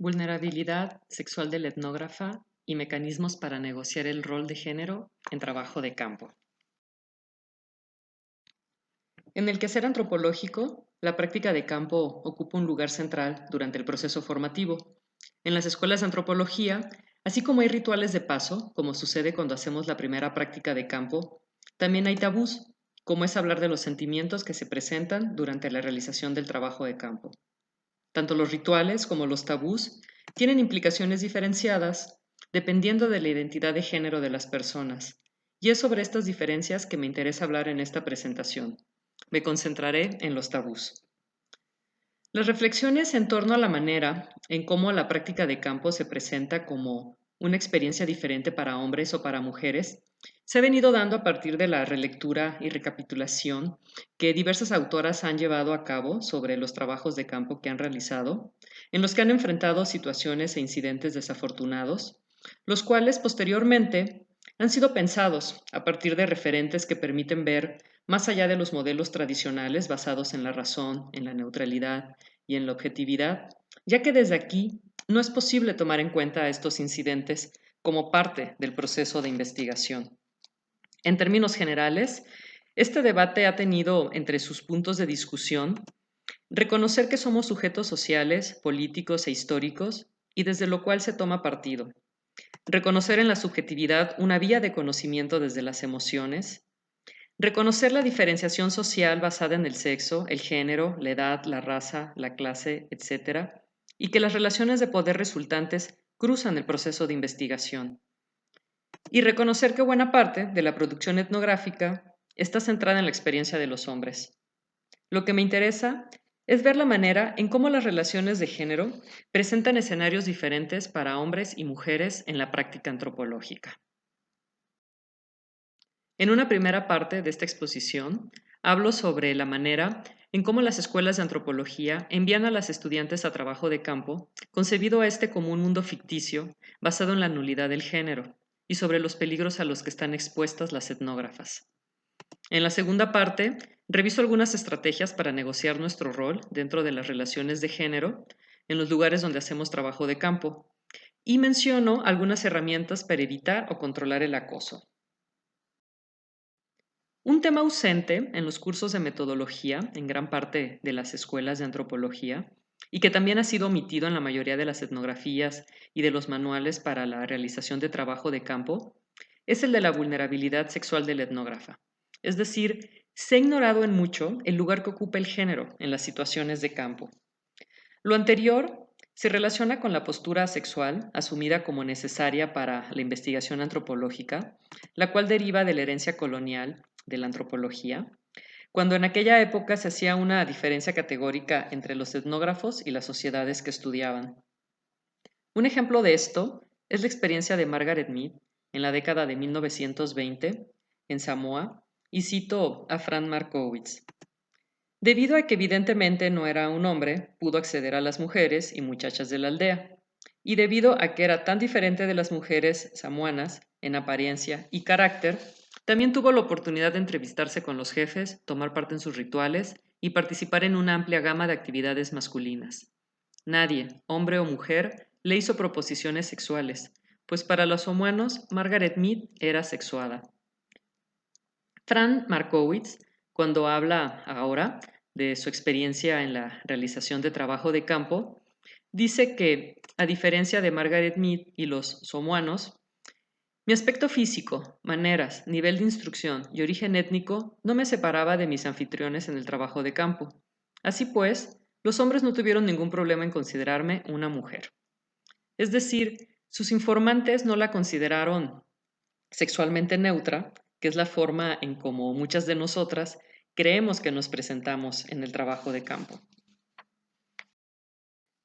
Vulnerabilidad sexual del etnógrafa y mecanismos para negociar el rol de género en trabajo de campo. En el quehacer antropológico, la práctica de campo ocupa un lugar central durante el proceso formativo. En las escuelas de antropología, así como hay rituales de paso, como sucede cuando hacemos la primera práctica de campo, también hay tabús, como es hablar de los sentimientos que se presentan durante la realización del trabajo de campo. Tanto los rituales como los tabús tienen implicaciones diferenciadas dependiendo de la identidad de género de las personas, y es sobre estas diferencias que me interesa hablar en esta presentación. Me concentraré en los tabús. Las reflexiones en torno a la manera en cómo la práctica de campo se presenta como una experiencia diferente para hombres o para mujeres se ha venido dando a partir de la relectura y recapitulación que diversas autoras han llevado a cabo sobre los trabajos de campo que han realizado, en los que han enfrentado situaciones e incidentes desafortunados, los cuales posteriormente han sido pensados a partir de referentes que permiten ver más allá de los modelos tradicionales basados en la razón, en la neutralidad y en la objetividad, ya que desde aquí no es posible tomar en cuenta estos incidentes como parte del proceso de investigación. En términos generales, este debate ha tenido entre sus puntos de discusión reconocer que somos sujetos sociales, políticos e históricos y desde lo cual se toma partido. Reconocer en la subjetividad una vía de conocimiento desde las emociones. Reconocer la diferenciación social basada en el sexo, el género, la edad, la raza, la clase, etc. Y que las relaciones de poder resultantes cruzan el proceso de investigación. Y reconocer que buena parte de la producción etnográfica está centrada en la experiencia de los hombres. Lo que me interesa es ver la manera en cómo las relaciones de género presentan escenarios diferentes para hombres y mujeres en la práctica antropológica. En una primera parte de esta exposición, hablo sobre la manera en cómo las escuelas de antropología envían a las estudiantes a trabajo de campo, concebido a este como un mundo ficticio basado en la nulidad del género, y sobre los peligros a los que están expuestas las etnógrafas. En la segunda parte, reviso algunas estrategias para negociar nuestro rol dentro de las relaciones de género en los lugares donde hacemos trabajo de campo, y menciono algunas herramientas para evitar o controlar el acoso. Un tema ausente en los cursos de metodología en gran parte de las escuelas de antropología y que también ha sido omitido en la mayoría de las etnografías y de los manuales para la realización de trabajo de campo es el de la vulnerabilidad sexual del etnógrafa. Es decir, se ha ignorado en mucho el lugar que ocupa el género en las situaciones de campo. Lo anterior se relaciona con la postura sexual asumida como necesaria para la investigación antropológica, la cual deriva de la herencia colonial de la antropología, cuando en aquella época se hacía una diferencia categórica entre los etnógrafos y las sociedades que estudiaban. Un ejemplo de esto es la experiencia de Margaret Mead en la década de 1920 en Samoa, y cito a Fran Markowitz. Debido a que evidentemente no era un hombre, pudo acceder a las mujeres y muchachas de la aldea. Y debido a que era tan diferente de las mujeres samoanas en apariencia y carácter, también tuvo la oportunidad de entrevistarse con los jefes, tomar parte en sus rituales y participar en una amplia gama de actividades masculinas. Nadie, hombre o mujer, le hizo proposiciones sexuales, pues para los samoanos Margaret Mead era sexuada. Fran Markowitz, cuando habla ahora de su experiencia en la realización de trabajo de campo, dice que, a diferencia de Margaret Mead y los samoanos, mi aspecto físico, maneras, nivel de instrucción y origen étnico no me separaba de mis anfitriones en el trabajo de campo. Así pues, los hombres no tuvieron ningún problema en considerarme una mujer. Es decir, sus informantes no la consideraron sexualmente neutra, que es la forma en cómo muchas de nosotras creemos que nos presentamos en el trabajo de campo.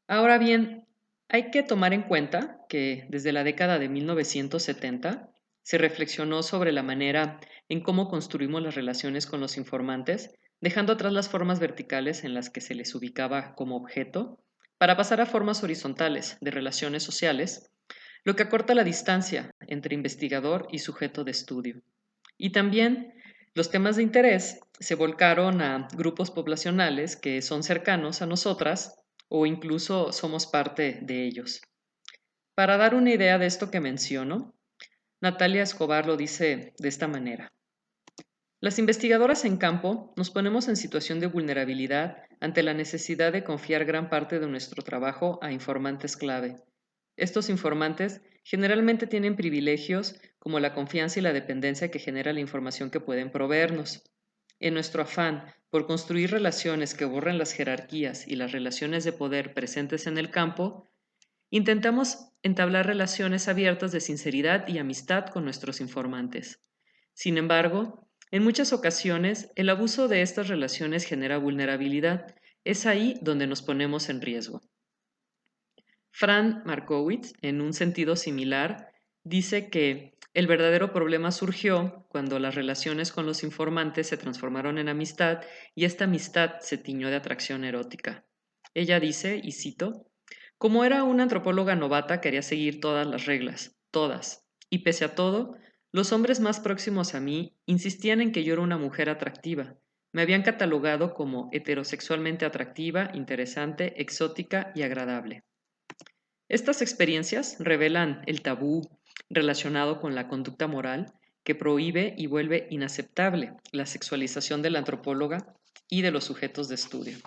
Ahora bien, hay que tomar en cuenta que desde la década de 1970 se reflexionó sobre la manera en cómo construimos las relaciones con los informantes, dejando atrás las formas verticales en las que se les ubicaba como objeto, para pasar a formas horizontales de relaciones sociales, lo que acorta la distancia entre investigador y sujeto de estudio. Y también los temas de interés se volcaron a grupos poblacionales que son cercanos a nosotras o incluso somos parte de ellos. Para dar una idea de esto que menciono, Natalia Escobar lo dice de esta manera. Las investigadoras en campo nos ponemos en situación de vulnerabilidad ante la necesidad de confiar gran parte de nuestro trabajo a informantes clave. Estos informantes generalmente tienen privilegios como la confianza y la dependencia que genera la información que pueden proveernos. En nuestro afán por construir relaciones que borren las jerarquías y las relaciones de poder presentes en el campo, intentamos entablar relaciones abiertas de sinceridad y amistad con nuestros informantes. Sin embargo, en muchas ocasiones el abuso de estas relaciones genera vulnerabilidad. Es ahí donde nos ponemos en riesgo. Fran Markowitz, en un sentido similar, dice que el verdadero problema surgió cuando las relaciones con los informantes se transformaron en amistad y esta amistad se tiñó de atracción erótica. Ella dice, y cito, como era una antropóloga novata quería seguir todas las reglas, todas, y pese a todo, los hombres más próximos a mí insistían en que yo era una mujer atractiva. Me habían catalogado como heterosexualmente atractiva, interesante, exótica y agradable. Estas experiencias revelan el tabú relacionado con la conducta moral que prohíbe y vuelve inaceptable la sexualización de la antropóloga y de los sujetos de estudio.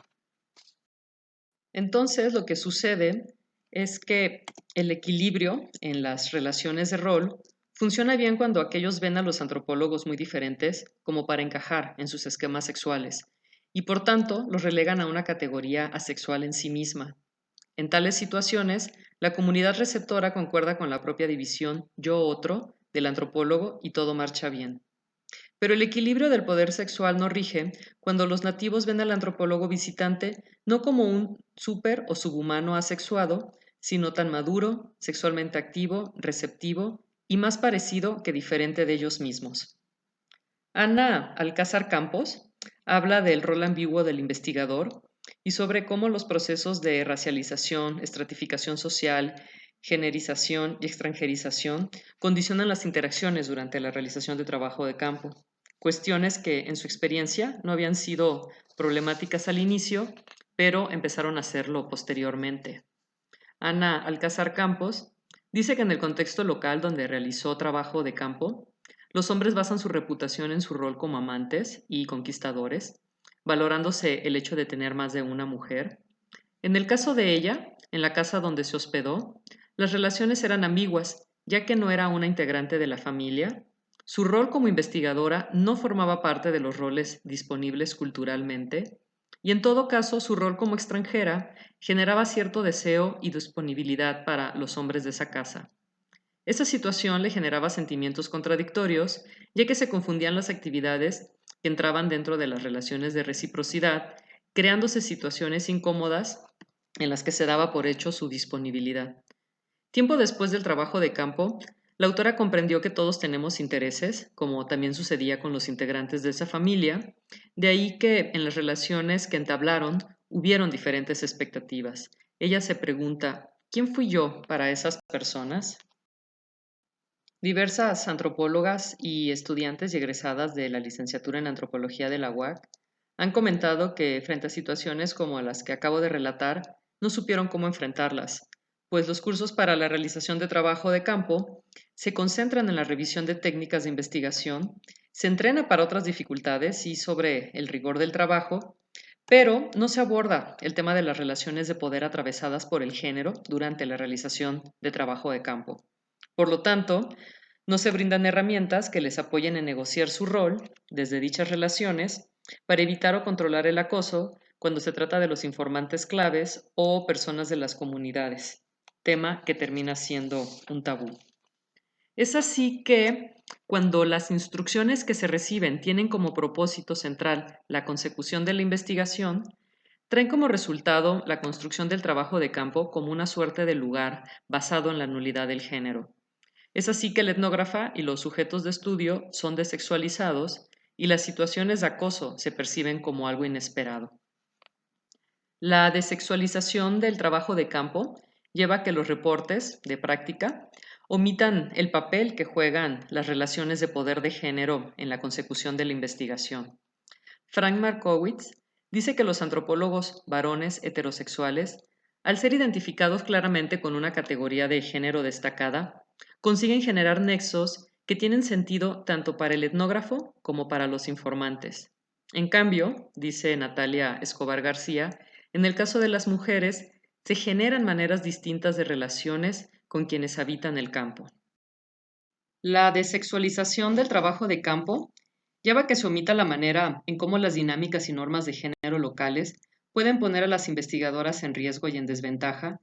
Entonces, lo que sucede es que el equilibrio en las relaciones de rol funciona bien cuando aquellos ven a los antropólogos muy diferentes como para encajar en sus esquemas sexuales y por tanto los relegan a una categoría asexual en sí misma. En tales situaciones, la comunidad receptora concuerda con la propia división yo-otro del antropólogo y todo marcha bien. Pero el equilibrio del poder sexual no rige cuando los nativos ven al antropólogo visitante no como un súper o subhumano asexuado, sino tan maduro, sexualmente activo, receptivo y más parecido que diferente de ellos mismos. Ana Alcázar Campos habla del rol ambiguo del investigador y sobre cómo los procesos de racialización, estratificación social, generización y extranjerización condicionan las interacciones durante la realización de trabajo de campo, cuestiones que en su experiencia no habían sido problemáticas al inicio, pero empezaron a serlo posteriormente. Ana Alcázar Campos dice que en el contexto local donde realizó trabajo de campo, los hombres basan su reputación en su rol como amantes y conquistadores, valorándose el hecho de tener más de una mujer. En el caso de ella, en la casa donde se hospedó, las relaciones eran ambiguas, ya que no era una integrante de la familia. Su rol como investigadora no formaba parte de los roles disponibles culturalmente, y en todo caso su rol como extranjera generaba cierto deseo y disponibilidad para los hombres de esa casa. Esa situación le generaba sentimientos contradictorios, ya que se confundían las actividades que entraban dentro de las relaciones de reciprocidad, creándose situaciones incómodas en las que se daba por hecho su disponibilidad. Tiempo después del trabajo de campo, la autora comprendió que todos tenemos intereses, como también sucedía con los integrantes de esa familia, de ahí que en las relaciones que entablaron hubieron diferentes expectativas. Ella se pregunta, ¿quién fui yo para esas personas? Diversas antropólogas y estudiantes y egresadas de la licenciatura en antropología de la UAC han comentado que frente a situaciones como las que acabo de relatar, no supieron cómo enfrentarlas, pues los cursos para la realización de trabajo de campo se concentran en la revisión de técnicas de investigación, se entrena para otras dificultades y sobre el rigor del trabajo, pero no se aborda el tema de las relaciones de poder atravesadas por el género durante la realización de trabajo de campo. Por lo tanto, no se brindan herramientas que les apoyen en negociar su rol desde dichas relaciones para evitar o controlar el acoso cuando se trata de los informantes claves o personas de las comunidades, tema que termina siendo un tabú. Es así que cuando las instrucciones que se reciben tienen como propósito central la consecución de la investigación, traen como resultado la construcción del trabajo de campo como una suerte de lugar basado en la nulidad del género. Es así que el etnógrafa y los sujetos de estudio son desexualizados y las situaciones de acoso se perciben como algo inesperado. La desexualización del trabajo de campo lleva a que los reportes de práctica omitan el papel que juegan las relaciones de poder de género en la consecución de la investigación. Frank Markowitz dice que los antropólogos varones heterosexuales Al ser identificados claramente con una categoría de género destacada, consiguen generar nexos que tienen sentido tanto para el etnógrafo como para los informantes. En cambio, dice Natalia Escobar García, en el caso de las mujeres, se generan maneras distintas de relaciones con quienes habitan el campo. La desexualización del trabajo de campo lleva a que se omita la manera en cómo las dinámicas y normas de género locales pueden poner a las investigadoras en riesgo y en desventaja,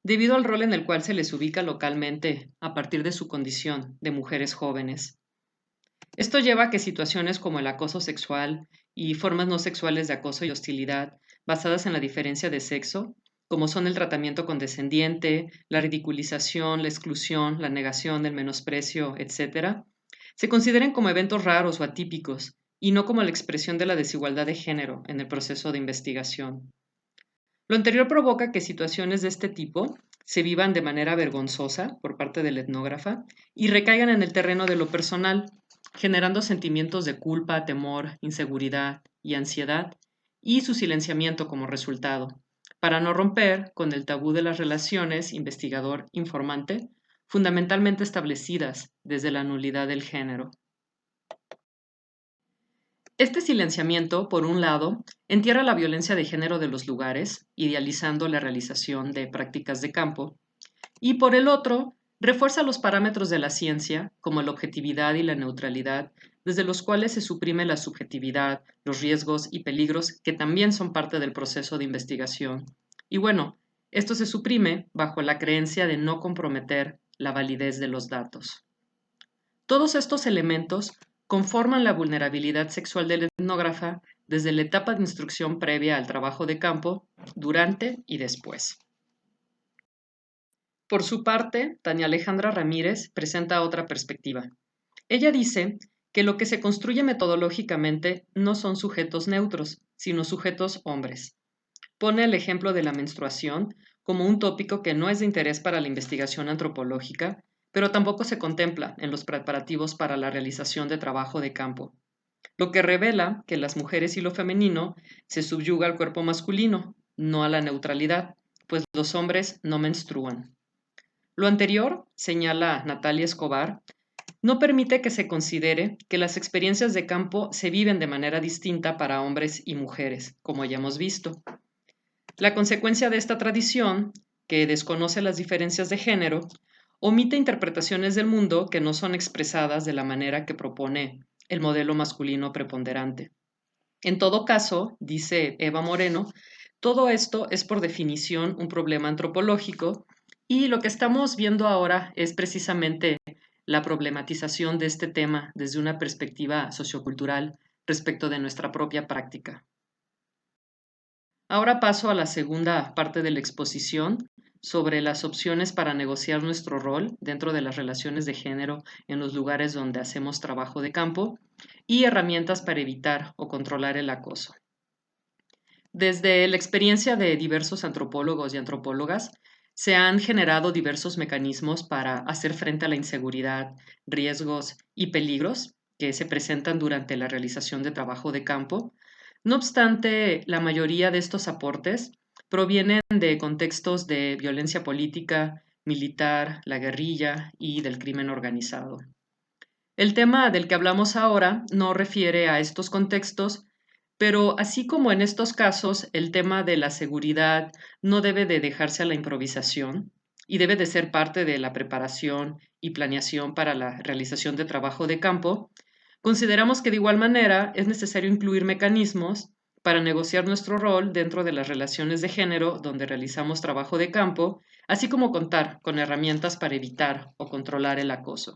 debido al rol en el cual se les ubica localmente a partir de su condición de mujeres jóvenes. Esto lleva a que situaciones como el acoso sexual y formas no sexuales de acoso y hostilidad basadas en la diferencia de sexo, como son el tratamiento condescendiente, la ridiculización, la exclusión, la negación, el menosprecio, etc., se consideren como eventos raros o atípicos y no como la expresión de la desigualdad de género en el proceso de investigación. Lo anterior provoca que situaciones de este tipo se vivan de manera vergonzosa por parte del etnógrafa y recaigan en el terreno de lo personal, generando sentimientos de culpa, temor, inseguridad y ansiedad, y su silenciamiento como resultado, para no romper con el tabú de las relaciones investigador-informante, fundamentalmente establecidas desde la nulidad del género. Este silenciamiento, por un lado, entierra la violencia de género de los lugares, idealizando la realización de prácticas de campo, y por el otro, refuerza los parámetros de la ciencia, como la objetividad y la neutralidad, desde los cuales se suprime la subjetividad, los riesgos y peligros que también son parte del proceso de investigación. Y bueno, esto se suprime bajo la creencia de no comprometer la validez de los datos. Todos estos elementos conforman la vulnerabilidad sexual del etnógrafa desde la etapa de instrucción previa al trabajo de campo, durante y después. Por su parte, Tania Alejandra Ramírez presenta otra perspectiva. Ella dice que lo que se construye metodológicamente no son sujetos neutros, sino sujetos hombres. Pone el ejemplo de la menstruación como un tópico que no es de interés para la investigación antropológica, pero tampoco se contempla en los preparativos para la realización de trabajo de campo, lo que revela que las mujeres y lo femenino se subyuga al cuerpo masculino, no a la neutralidad, pues los hombres no menstruan. Lo anterior, señala Natalia Escobar, no permite que se considere que las experiencias de campo se viven de manera distinta para hombres y mujeres, como ya hemos visto. La consecuencia de esta tradición, que desconoce las diferencias de género, omite interpretaciones del mundo que no son expresadas de la manera que propone el modelo masculino preponderante. En todo caso, dice Eva Moreno, todo esto es por definición un problema antropológico y lo que estamos viendo ahora es precisamente la problematización de este tema desde una perspectiva sociocultural respecto de nuestra propia práctica. Ahora paso a la segunda parte de la exposición sobre las opciones para negociar nuestro rol dentro de las relaciones de género en los lugares donde hacemos trabajo de campo y herramientas para evitar o controlar el acoso. Desde la experiencia de diversos antropólogos y antropólogas, se han generado diversos mecanismos para hacer frente a la inseguridad, riesgos y peligros que se presentan durante la realización de trabajo de campo. No obstante, la mayoría de estos aportes provienen de contextos de violencia política, militar, la guerrilla y del crimen organizado. El tema del que hablamos ahora no refiere a estos contextos, pero así como en estos casos, el tema de la seguridad no debe de dejarse a la improvisación y debe de ser parte de la preparación y planeación para la realización de trabajo de campo, consideramos que de igual manera es necesario incluir mecanismos para negociar nuestro rol dentro de las relaciones de género donde realizamos trabajo de campo, así como contar con herramientas para evitar o controlar el acoso.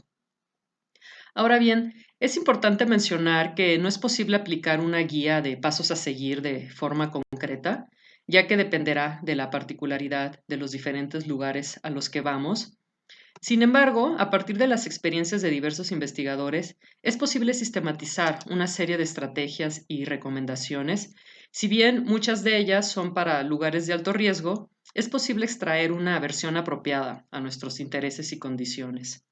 Ahora bien, es importante mencionar que no es posible aplicar una guía de pasos a seguir de forma concreta, ya que dependerá de la particularidad de los diferentes lugares a los que vamos. Sin embargo, a partir de las experiencias de diversos investigadores, es posible sistematizar una serie de estrategias y recomendaciones. Si bien muchas de ellas son para lugares de alto riesgo, es posible extraer una versión apropiada a nuestros intereses y condiciones.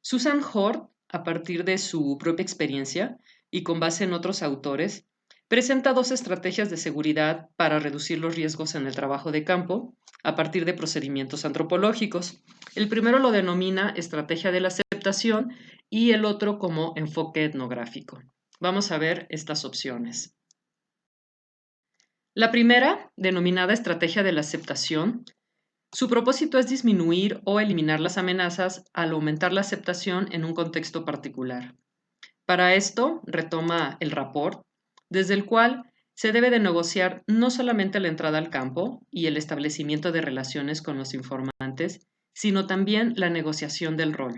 Susan Hort, a partir de su propia experiencia y con base en otros autores, Presenta dos estrategias de seguridad para reducir los riesgos en el trabajo de campo a partir de procedimientos antropológicos. El primero lo denomina estrategia de la aceptación y el otro como enfoque etnográfico. Vamos a ver estas opciones. La primera, denominada estrategia de la aceptación, su propósito es disminuir o eliminar las amenazas al aumentar la aceptación en un contexto particular. Para esto, retoma el rapport, desde el cual se debe de negociar no solamente la entrada al campo y el establecimiento de relaciones con los informantes, sino también la negociación del rol.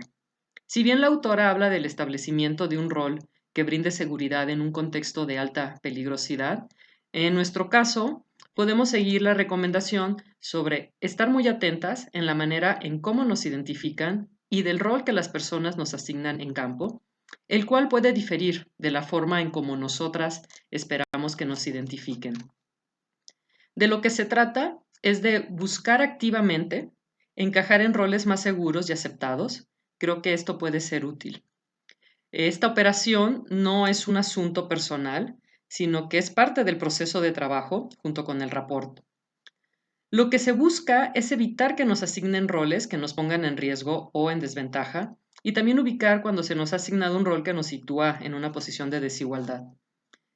Si bien la autora habla del establecimiento de un rol que brinde seguridad en un contexto de alta peligrosidad, en nuestro caso podemos seguir la recomendación sobre estar muy atentas en la manera en cómo nos identifican y del rol que las personas nos asignan en campo, el cual puede diferir de la forma en cómo nosotras esperamos que nos identifiquen. De lo que se trata es de buscar activamente encajar en roles más seguros y aceptados. Creo que esto puede ser útil. Esta operación no es un asunto personal, sino que es parte del proceso de trabajo junto con el rapport. Lo que se busca es evitar que nos asignen roles que nos pongan en riesgo o en desventaja y también ubicar cuando se nos ha asignado un rol que nos sitúa en una posición de desigualdad.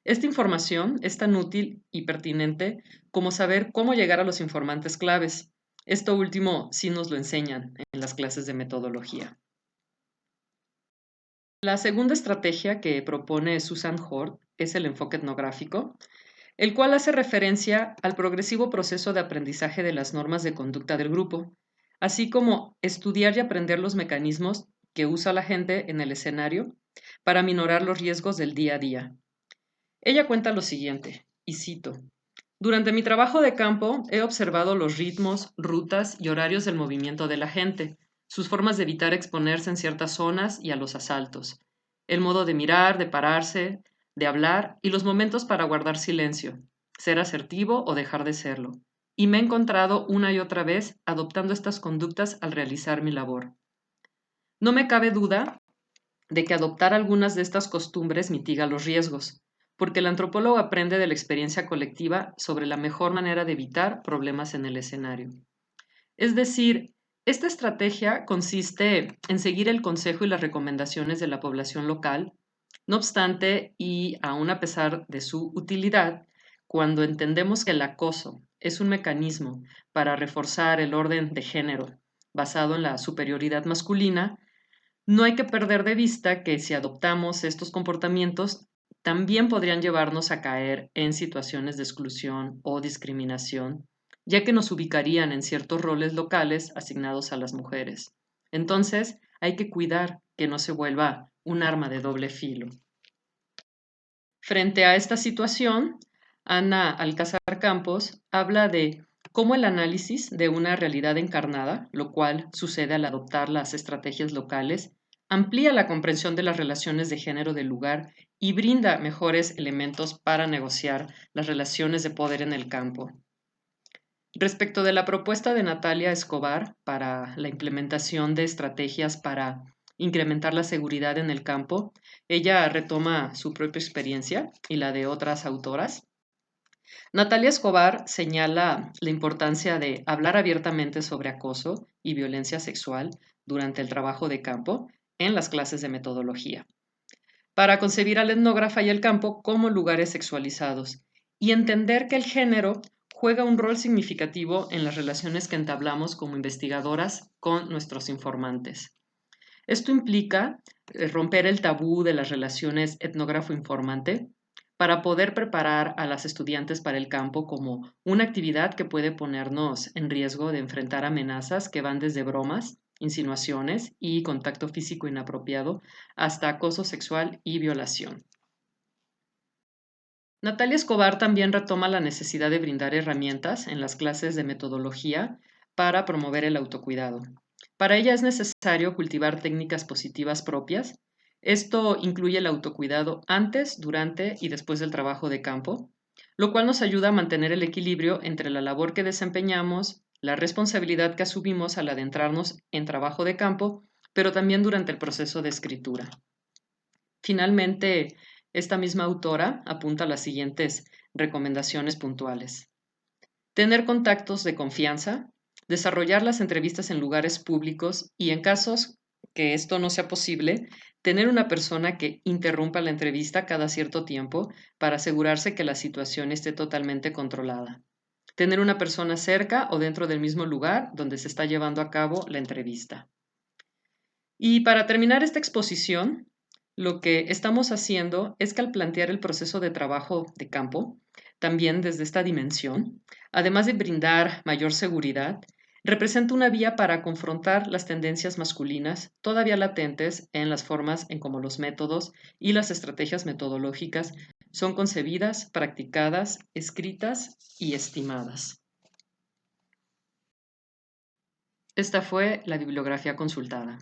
Esta información es tan útil y pertinente como saber cómo llegar a los informantes claves. Esto último sí nos lo enseñan en las clases de metodología. La segunda estrategia que propone Susan Hort es el enfoque etnográfico, el cual hace referencia al progresivo proceso de aprendizaje de las normas de conducta del grupo, así como estudiar y aprender los mecanismos que usa la gente en el escenario para minorar los riesgos del día a día. Ella cuenta lo siguiente, y cito: durante mi trabajo de campo he observado los ritmos, rutas y horarios del movimiento de la gente, sus formas de evitar exponerse en ciertas zonas y a los asaltos, el modo de mirar, de pararse, de hablar y los momentos para guardar silencio, ser asertivo o dejar de serlo. Y me he encontrado una y otra vez adoptando estas conductas al realizar mi labor. No me cabe duda de que adoptar algunas de estas costumbres mitiga los riesgos, porque el antropólogo aprende de la experiencia colectiva sobre la mejor manera de evitar problemas en el escenario. Es decir, esta estrategia consiste en seguir el consejo y las recomendaciones de la población local. No obstante, y aun a pesar de su utilidad, cuando entendemos que el acoso es un mecanismo para reforzar el orden de género basado en la superioridad masculina, no hay que perder de vista que si adoptamos estos comportamientos, también podrían llevarnos a caer en situaciones de exclusión o discriminación, ya que nos ubicarían en ciertos roles locales asignados a las mujeres. Entonces, hay que cuidar que no se vuelva un arma de doble filo. Frente a esta situación, Ana Alcázar Campos habla de cómo el análisis de una realidad encarnada, lo cual sucede al adoptar las estrategias locales, amplía la comprensión de las relaciones de género del lugar y brinda mejores elementos para negociar las relaciones de poder en el campo. Respecto de la propuesta de Natalia Escobar para la implementación de estrategias para incrementar la seguridad en el campo, ella retoma su propia experiencia y la de otras autoras. Natalia Escobar señala la importancia de hablar abiertamente sobre acoso y violencia sexual durante el trabajo de campo en las clases de metodología, para concebir al etnógrafa y el campo como lugares sexualizados y entender que el género juega un rol significativo en las relaciones que entablamos como investigadoras con nuestros informantes. Esto implica romper el tabú de las relaciones etnógrafo-informante para poder preparar a las estudiantes para el campo como una actividad que puede ponernos en riesgo de enfrentar amenazas que van desde bromas, insinuaciones y contacto físico inapropiado hasta acoso sexual y violación. Natalia Escobar también retoma la necesidad de brindar herramientas en las clases de metodología para promover el autocuidado. Para ella es necesario cultivar técnicas positivas propias. Esto incluye el autocuidado antes, durante y después del trabajo de campo, lo cual nos ayuda a mantener el equilibrio entre la labor que desempeñamos, la responsabilidad que asumimos al adentrarnos en trabajo de campo, pero también durante el proceso de escritura. Finalmente, esta misma autora apunta las siguientes recomendaciones puntuales. Tener contactos de confianza, desarrollar las entrevistas en lugares públicos y en casos que esto no sea posible, tener una persona que interrumpa la entrevista cada cierto tiempo para asegurarse que la situación esté totalmente controlada. Tener una persona cerca o dentro del mismo lugar donde se está llevando a cabo la entrevista. Y para terminar esta exposición, lo que estamos haciendo es que al plantear el proceso de trabajo de campo, también desde esta dimensión, además de brindar mayor seguridad, representa una vía para confrontar las tendencias masculinas todavía latentes en las formas en cómo los métodos y las estrategias metodológicas son concebidas, practicadas, escritas y estimadas. Esta fue la bibliografía consultada.